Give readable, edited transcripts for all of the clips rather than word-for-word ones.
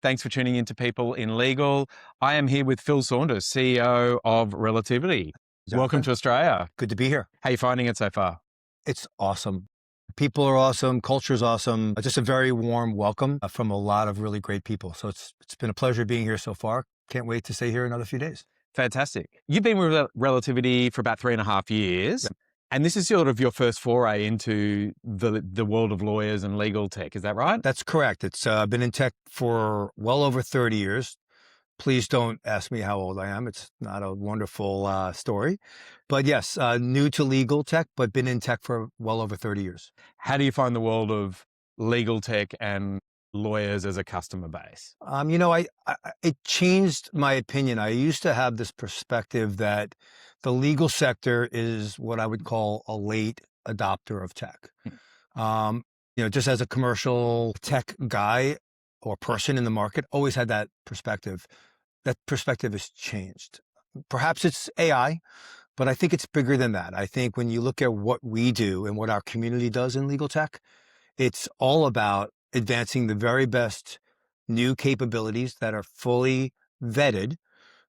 Thanks for tuning in to People in Legal. I am here with Phil Saunders, CEO of Relativity. Welcome to Australia. Good to be here. How are you finding it so far? It's awesome. People are awesome. Culture is awesome. Just a very warm welcome from a lot of really great people. So it's been a pleasure being here so far. Can't wait to stay here another few days. Fantastic. You've been with Relativity for about 3.5 years. Yep. And this is sort of your first foray into the world of lawyers and legal tech. Is that right? That's correct. It's been in tech for well over 30 years. Please don't ask me how old I am. It's not a wonderful story. But yes, new to legal tech, but been in tech for well over 30 years. How do you find the world of legal tech and lawyers as a customer base? It changed my opinion. I used to have this perspective that the legal sector is what I would call a late adopter of tech. Just as a commercial tech guy or person in the market, always had that perspective. That perspective has changed. Perhaps it's AI, but I think it's bigger than that. I think when you look at what we do and what our community does in legal tech, it's all about advancing the very best new capabilities that are fully vetted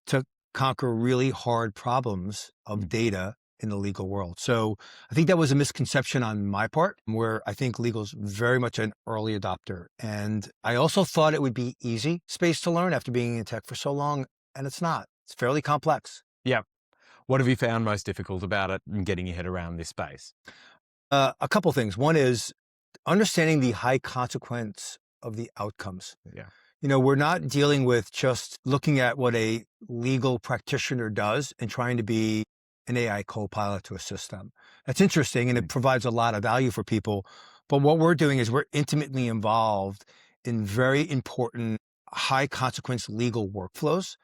to conquer really hard problems of data in the legal world. So I think that was a misconception on my part, where I think legal's very much an early adopter. And I also thought it would be easy space to learn after being in tech for so long, and it's not. It's fairly complex. Yeah. What have you found most difficult about it and getting your head around this space? A couple things. One is understanding the high consequence of the outcomes. Yeah. We're not dealing with just looking at what a legal practitioner does and trying to be an AI co-pilot to assist them. That's interesting, and it provides a lot of value for people. But what we're doing is we're intimately involved in very important, high consequence legal workflows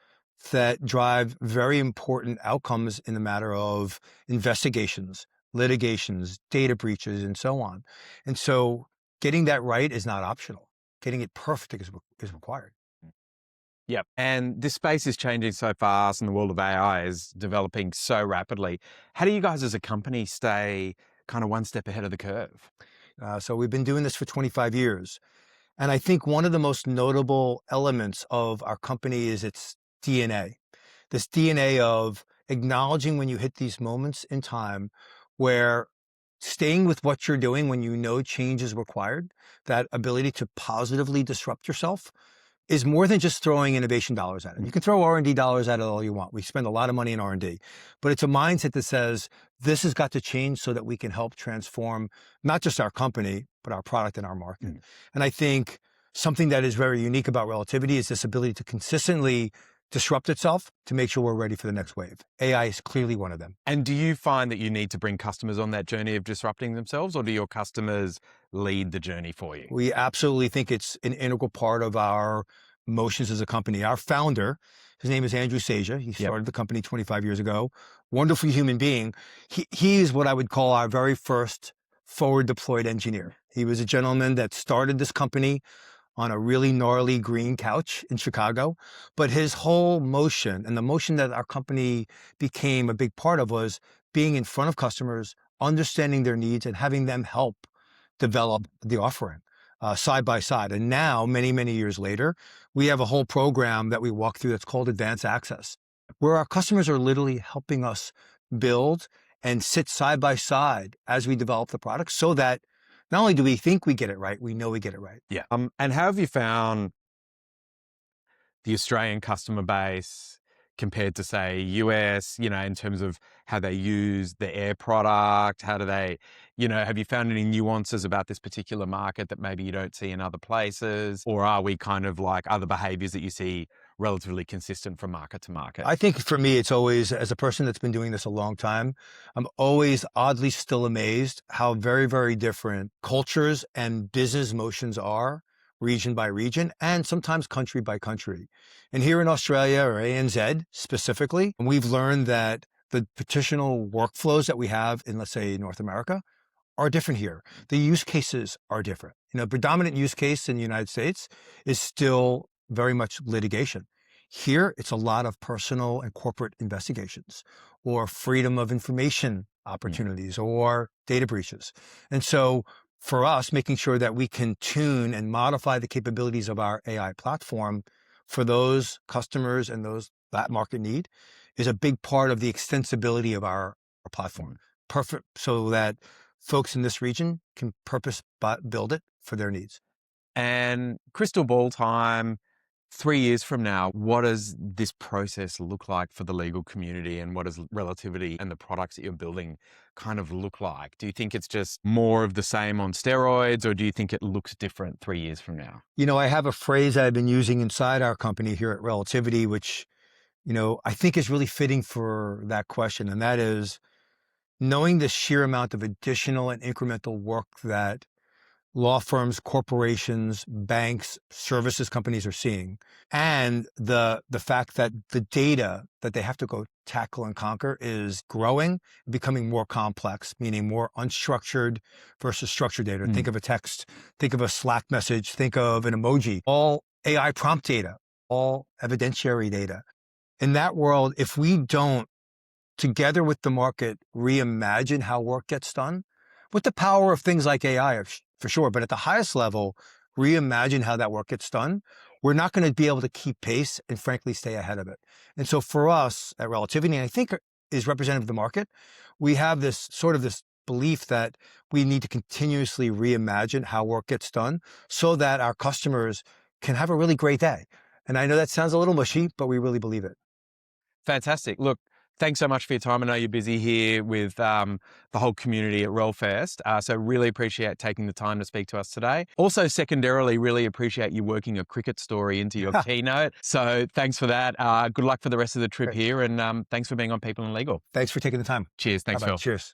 that drive very important outcomes in the matter of investigations, litigations, data breaches, and so on. And so getting that right is not optional. Getting it perfect is required. Yep. And this space is changing so fast and the world of AI is developing so rapidly. How do you guys as a company stay kind of one step ahead of the curve? So we've been doing this for 25 years. And I think one of the most notable elements of our company is its DNA. This DNA of acknowledging when you hit these moments in time where staying with what you're doing when you know change is required, that ability to positively disrupt yourself, is more than just throwing innovation dollars at it. You can throw R&D dollars at it all you want. We spend a lot of money in R&D, but it's a mindset that says this has got to change so that we can help transform not just our company, but our product and our market. And I think something that is very unique about Relativity is this ability to consistently disrupt itself to make sure we're ready for the next wave. AI is clearly one of them. And do you find that you need to bring customers on that journey of disrupting themselves, or do your customers lead the journey for you? We absolutely think it's an integral part of our motions as a company. Our founder, his name is Andrew 𝗍𝗫𝗁. He started the company 25 years ago. Wonderful human being. He is what I would call our very first forward deployed engineer. He was a gentleman that started this company on a really gnarly green couch in Chicago. But his whole motion, and the motion that our company became a big part of, was being in front of customers, understanding their needs, and having them help develop the offering side by side. And now, many, many years later, we have a whole program that we walk through that's called Advanced Access, where our customers are literally helping us build and sit side by side as we develop the product, so that not only do we think we get it right, we know we get it right. Yeah. And how have you found the Australian customer base compared to, say, US, in terms of how they use the Air product? How do they, have you found any nuances about this particular market that maybe you don't see in other places? Or are we kind of like other behaviors that you see relatively consistent from market to market? I think for me, it's always, as a person that's been doing this a long time, I'm always oddly still amazed how very, very different cultures and business motions are, region by region, and sometimes country by country. And here in Australia, or ANZ specifically, we've learned that the petitional workflows that we have in, let's say, North America are different here. The use cases are different. Predominant use case in the United States is still very much litigation. Here, it's a lot of personal and corporate investigations, or freedom of information opportunities, or data breaches. And so for us, making sure that we can tune and modify the capabilities of our AI platform for those customers and those that market need is a big part of the extensibility of our platform. Perfect, so that folks in this region can build it for their needs. And crystal ball time, 3 years from now, what does this process look like for the legal community, and what does Relativity and the products that you're building kind of look like? Do you think it's just more of the same on steroids, or do you think it looks different 3 years from now? You know, I have a phrase I've been using inside our company here at Relativity, which, you know, I think is really fitting for that question. And that is knowing the sheer amount of additional and incremental work that law firms, corporations, banks, services companies are seeing, and the fact that the data that they have to go tackle and conquer is growing, becoming more complex, meaning more unstructured versus structured data. Think of a text, think of a Slack message, think of an emoji, all AI prompt data, all evidentiary data. In that world, if we don't, together with the market, reimagine how work gets done, with the power of things like AI, for sure, but at the highest level, reimagine how that work gets done, we're not going to be able to keep pace and frankly stay ahead of it. And so for us at Relativity, and I think is representative of the market, we have this sort of this belief that we need to continuously reimagine how work gets done so that our customers can have a really great day. And I know that sounds a little mushy, but we really believe it. Fantastic. Look, thanks so much for your time. I know you're busy here with the whole community at RelFest. So really appreciate taking the time to speak to us today. Also, secondarily, really appreciate you working a cricket story into your keynote. So thanks for that. Good luck for the rest of the trip here. And thanks for being on People in Legal. Thanks for taking the time. Cheers. Thanks, Bye-bye. Phil. Cheers.